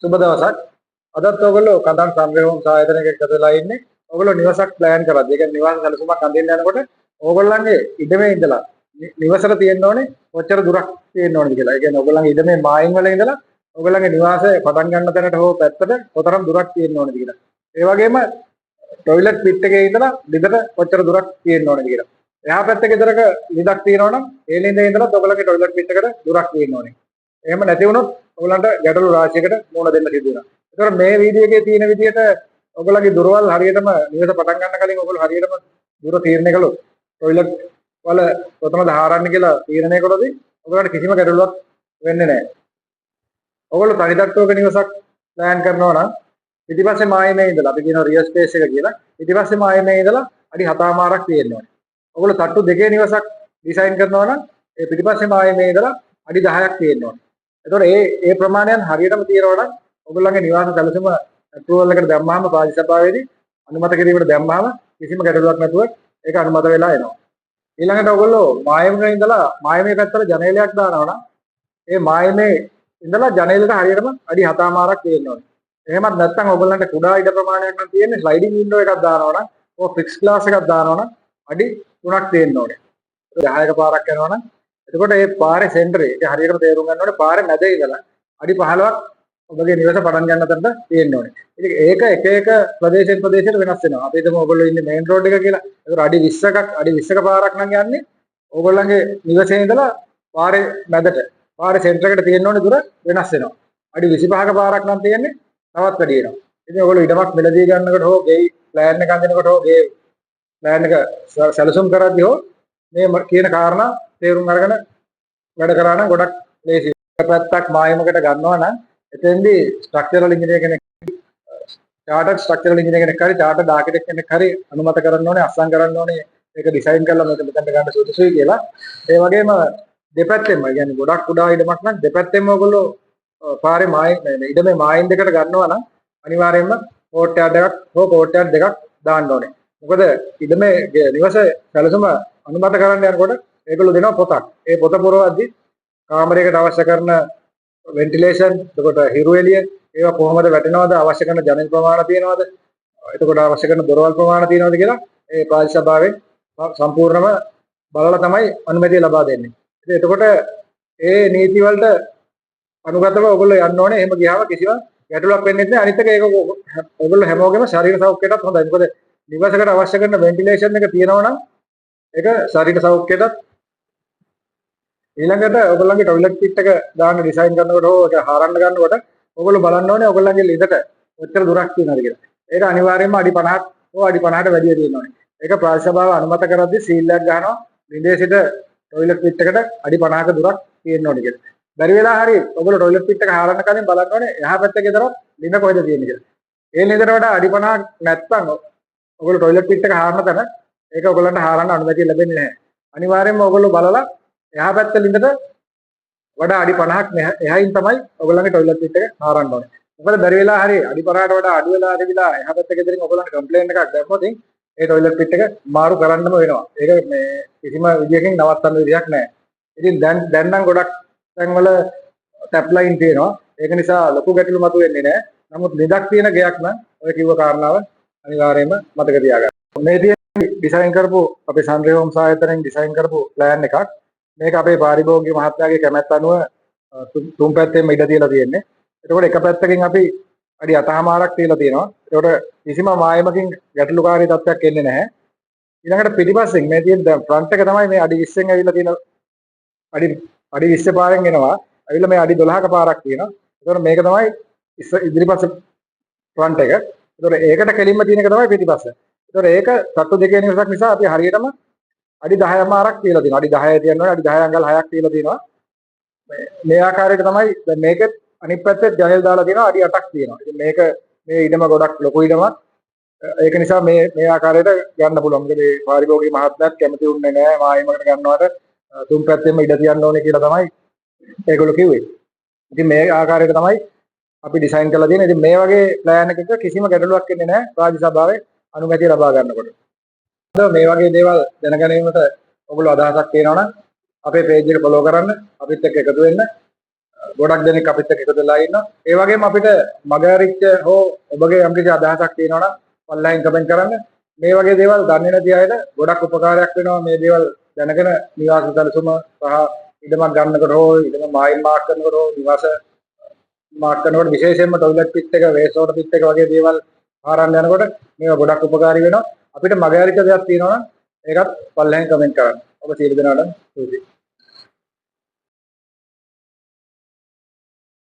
සුබ දවසක්. අදත් ඔයගොල්ලෝ කඳන් සංග්‍රහෝම් සායතනයක එකතු වෙලා ඉන්නේ. ඔයගොල්ලෝ නිවසක් ප්ලෑන් කරද්දී, ඒ කියන්නේ නිවාස සැලසුමක් අඳින්න යනකොට ඕගොල්ලන්ගේ ඉඩමේ ඉඳලා නිවසට තියෙන්න ඕනේ කොච්චර දුරක් තියෙන්න ඕනද කියලා. ඒ කියන්නේ ඔයගොල්ලන්ගේ ඉඩමේ මායින් වල ඉඳලා ඔයගොල්ලන්ගේ නිවාසය පටන් ගන්න තැනට හෝ පැත්තට කොතරම් දුරක් තියෙන්න ඕනද කියලා. ඒ වගේම টয়ලට් පිට් එකේ ඉඳලා ලිඳට කොච්චර දුරක් තියෙන්න ඕනද කියලා. එහා පැත්තේ ගෙදරක ලිඳක් තියෙනවා නම් ඒ ලිඳේ ඉඳලා ඔයගොල්ලන්ගේ টয়ලට් පිට් එකට දුරක් තියෙන්න ඕනේ. එහෙම නැති වුණොත් ඔයගලන්ට ගැටලු රාශියකට මුහුණ දෙන්න සිදු වෙනවා. ඒතකොට මේ වීඩියෝ එකේ තියෙන විදිහට ඔයගලගේ දොරවල් හරියටම නිවස පටන් ගන්න කලින් ඔයගොල්ලෝ හරියටම දුර තීරණය කළොත් টয়ලට් වල කොතනද හාරන්නේ කියලා තීරණය කළොත් ඔයගලන්ට කිසිම ගැටලුවක් වෙන්නේ නැහැ. ඔයගොල්ලෝ තනිතත්වයක නිවසක් ප්ලෑන් කරනවා නම් පිටිපස්සේ මායමේ ඉඳලා අපි කියනවා රියල් ස්පේස් එක කියලා. පිටිපස්සේ මායමේ ඉඳලා අඩි 7මාරක් තියෙන්න ඕනේ. ඔයගොල්ලෝ තට්ටු දෙකේ නිවසක් ඩිසයින් කරනවා නම් ඒ පිටිපස්සේ මායමේ ඉඳලා අඩි 10ක් තියෙන්න ඕනේ. එතකොට ඒ ප්‍රමාණයන් හරියටම තියෙනවා නම් ඔයගොල්ලන්ගේ නිවාස සැලසුම අප්‍රූවල් එකට දැම්මහම පාලි සභාවේදී අනුමත කිරීමට දැම්මහම කිසිම ගැටලුවක් නැතුව ඒක අනුමත වෙලා එනවා. ඊළඟට ඔයගොල්ලෝ මායමේ ඉඳලා මායමේ පැත්තට ජනේලයක් දානවා නම් ඒ මායමේ ඉඳලා ජනේලෙට හරියටම අඩි 7මාරක් තියෙන්න ඕනේ. එහෙමත් නැත්නම් ඔයගොල්ලන්ට කුඩා ඉඩ ප්‍රමාණයක් නම් තියෙන්නේ ස්ලයිඩින් වින්ඩෝ එකක් දානවා නම් ඕ ෆික්ස් ග්ලාස් එකක් දානවා නම් අඩි 3ක් තියෙන්න ඕනේ. 10ක පාරක් යනවා නම් එතකොට මේ පාරේ සෙන්ටරේ ඒක හරියටම තේරුම් ගන්න ඕනේ පාරේ මැද ඉඳලා අඩි 15ක් ඔබගේ නිවස පටන් ගන්න තැනට තියෙන්න ඕනේ. ඉතින් ඒක එක එක ප්‍රදේශයෙන් ප්‍රදේශයට වෙනස් වෙනවා. අපි හිතමු ඔයගොල්ලෝ ඉන්නේ මේන් රෝඩ් එක කියලා. ඒතර අඩි 20ක පාරක් නම් යන්නේ ඔයගොල්ලන්ගේ නිවසේ ඉඳලා පාරේ මැදට පාරේ සෙන්ටර් එකට තියෙන්න ඕනේ දුර වෙනස් වෙනවා. අඩි 25ක පාරක් නම් තියෙන්නේ තවත් වැඩි වෙනවා. ඉතින් ඔයගොල්ලෝ ඉඩමක් මිලදී ගන්නකොට හෝ ගෙයි ප්ලෑන් එක අඳිනකොට හෝ ගේ ප්ලෑන් එක සැලසුම් කරද්දී හෝ මේ කියන කාරණා තේරුම් අරගෙන වැඩ කරා නම් ගොඩක් ලේසියි. පැත්තක් මායමකට ගන්නවා නම් එතෙන්දී ස්ට්‍රක්චරල් ඉංජිනේර කෙනෙක් චාර්ටර්ඩ් ස්ට්‍රක්චරල් ඉංජිනේර කෙනෙක් හරි චාර්ටර්ඩ් ආකිටෙක්ට් කෙනෙක් හරි අනුමත කරන්න ඕනේ අස්සම් කරන්න ඕනේ මේක ඩිසයින් කරලා මේක මෙතනට ගන්න සුදුසුයි කියලා. ඒ වගේම දෙපැත්තෙම කියන්නේ ගොඩක් කුඩා ඉඩමක් නම් දෙපැත්තෙම ඔයගොල්ලෝ පාරේ ඉඩමේ මායින් දෙකට ගන්නවා නම් අනිවාර්යයෙන්ම කෝට්ටයාඩ් එකක් හෝ කෝට්ටයාඩ් දෙකක් දාන්න ඕනේ. මොකද ඉඩමේ නිවස සැලසුම අනුමත කරන්න යනකොට ඒගොල්ලෝ දෙනවා පොතක්. ඒ පොත පුරවද්දී කාමරයකට අවශ්‍ය කරන වෙන්ටිලේෂන්, එතකොට හිරු එළිය, ඒවා කොහොමද වැටෙනවද, අවශ්‍ය කරන ජනෙල් ප්‍රමාණ තියෙනවද, එතකොට අවශ්‍ය කරන දොරවල් ප්‍රමාණ තියෙනවද කියලා ඒ පාලි සභාවෙන් සම්පූර්ණම බලලා තමයි අනුමැතිය ලබා දෙන්නේ. ඉතින් එතකොට ඒ නීති වලට අනුගතව ඔයගොල්ලෝ යන්න ඕනේ. එහෙම ගියාම කිසිම ගැටලුවක් වෙන්නේ නැහැ. අනිත් එක ඒක ඔයගොල්ලෝ හැමෝගෙම ශරීර සෞඛ්‍යයටත් හොඳයි. මොකද නිවසකට අවශ්‍ය කරන වෙන්ටිලේෂන් එක තියෙනවා නම් ඒක ශරීර සෞඛ්‍යයටත් ඊළඟට ඔයගොල්ලන්ගේ টয়ලට් පිට් එක දාන්න ඩිසයින් කරනකොට හෝ ඒක හරන්න ගන්නකොට ඔයගොල්ලෝ බලන්න ඕනේ ඔයගොල්ලන්ගේ ලිඳට කොච්චර දුරක් තියෙනවද කියලා. ඒක අනිවාර්යයෙන්ම අඩි 50ක් හෝ අඩි 50ට වැඩිය තියෙන්න ඕනේ. ඒක ප්‍රාදේශ සභාව අනුමත කරද්දී සීල් එකක් ගන්නවා ලිඳේ සිට টয়ලට් පිට් එකට අඩි 50ක දුරක් තියෙන්න ඕනේ කියලා. බැරි වෙලා හරි ඔයගොල්ලෝ টয়ලට් පිට් එක හරන්න කලින් බලන්න ඕනේ එහා පැත්තේ ගෙදරත් ලිඳ කොහෙද තියෙන්නේ කියලා. ඒ ලිඳට වඩා අඩි 50ක් නැත්නම් ඔයගොල්ලෝ টয়ලට් පිට් එක හරන තැන ඒක ඔයගොල්ලන්ට හරන්න අනුමැතිය ලැබෙන්නේ නැහැ. අනිවාර්යයෙන්ම ඔයගොල්ලෝ බලලා එහා පැත්ත ලිඳට වඩා අඩි 50ක් එහයින් තමයි ඔයගොල්ලන්ගේ টয়ලට් පිට් එක හරන්න ඕනේ. මොකද බැරි වෙලා හරි අඩි 50ට වඩා අඩු වෙලා තිබිලා එහා පැත්ත ගෙදරින් ඔයගොල්ලන්ට කම්ප්ලේන්ට් එකක් දැම්මොත් ඒ টয়ලට් පිට් එක මාරු කරන්නම වෙනවා. ඒක මේ කිසිම විදියකින් නවත්තන්න විදියක් නැහැ. ඉතින් දැන් නම් ගොඩක් තැන්වල ටැප් ලයින් තියෙනවා. ඒක නිසා ලොකු ගැටලු මතුවෙන්නේ නැහැ. නමුත් ලිඳක් තියෙන ගෙයක් නම් ඔය කිව්ව කාරණාව අනිවාර්යයෙන්ම මතක තියාගන්න. මේ ඩිසයින් කරපු අපේ සංරේහෝම් සායතනයෙන් ඩිසයින් කරපු ප්ලෑන් එකක්. මේක අපේ පාරිභෝගික මහත්මයාගේ කැමැත්ත අනුව තුන් පැත්තෙම ඉඩ තියලා තියෙන්නේ. එතකොට එක පැත්තකින් අපි අඩි 8මාරක් තියලා තියෙනවා. ඒකට කිසිම මායමකින් ගැටලුකාරී තත්ත්වයක් එන්නේ නැහැ. ඊළඟට පිටිපස්සෙන් මේ තියෙන ෆ්‍රන්ට් එක තමයි මේ අඩි 20න් ඇවිල්ලා තියෙන අඩි 20 පාරෙන් එනවා. ඇවිල්ලා මේ අඩි 12ක පාරක් තියෙනවා. ඒතකොට මේක තමයි ඉදිරිපස්ස ෆ්‍රන්ට් එක. ඒතකොට ඒකට කෙලින්ම තියෙන එක තමයි පිටිපස්ස. ඒතකොට ඒක තට්ටු දෙකේ නිවසක් නිසා අපි හරියටම අඩි 10මාරක් තියලා තියෙනවා. අඩි 10 තියනවා. අඩි 10 අඟල් 6ක් තියලා තියෙනවා. මේ ආකාරයට තමයි දැන් මේකෙත් අනිත් පැත්තේ ජනෙල් දාලා තියෙනවා අඩි 8ක් තියෙනවා. ඉතින් මේක මේ ඉඩම ගොඩක් ලොකු ඉඩමක්. ඒක නිසා මේ ආකාරයට ගන්න පුළුවන්. මොකද මේ පාරිභෝගික මහත්මයාත් කැමති උන්නේ නැහැ මායිමකට ගන්නවට තුන් පැත්තෙම ඉඩ තියන්න ඕනේ කියලා තමයි ඒගොල්ලෝ කිව්වේ. ඉතින් මේ ආකාරයට තමයි අපි ඩිසයින් කරලා තියෙන්නේ. ඉතින් මේ වගේ ප්ලෑන් එකක කිසිම ගැටලුවක් එන්නේ නැහැ රාජ්‍ය සභාවේ අනුමැතිය ලබා ගන්නකොට. මේ වගේ දේවල් දැනගැනීමට ඔයගොල්ලෝ අදහසක් තියෙනවා නම් අපේ පේජ් එක ෆලෝ කරන්න අපිත් එක්ක එකතු වෙන්න ගොඩක් දෙනෙක් අපිත් එක්ක එකතු වෙලා ඉන්නවා. ඒ වගේම අපිට මගහැරිච්ච හෝ ඔබගේ යම්කිසි අදහසක් තියෙනවා නම් පල්ලෙහින් කමෙන්ට් කරන්න. මේ වගේ දේවල් දන්නේ නැති අයට ගොඩක් උපකාරයක් වෙනවා මේ දේවල් දැනගෙන නිවාස සැලසුම සහ ඉඩමක් ගන්නකොට හෝ ඉඩම මායිම් මාක් කරනකොට හෝ නිවාස මාක් කරනකොට විශේෂයෙන්ම ටොයිලට් පිට් එක වේස්ට් වෝටර් පිට් එක වගේ දේවල් ආරම්භ යනකොට මේවා ගොඩක් උපකාරී වෙනවා. අපිට මගහැරිච්ච දෙයක් තියෙනවා නම් ඒකත් පල්ලෙහින් කමෙන්ට් කරන්න. ඔබ සියලු දෙනාටම ස්තුතියි.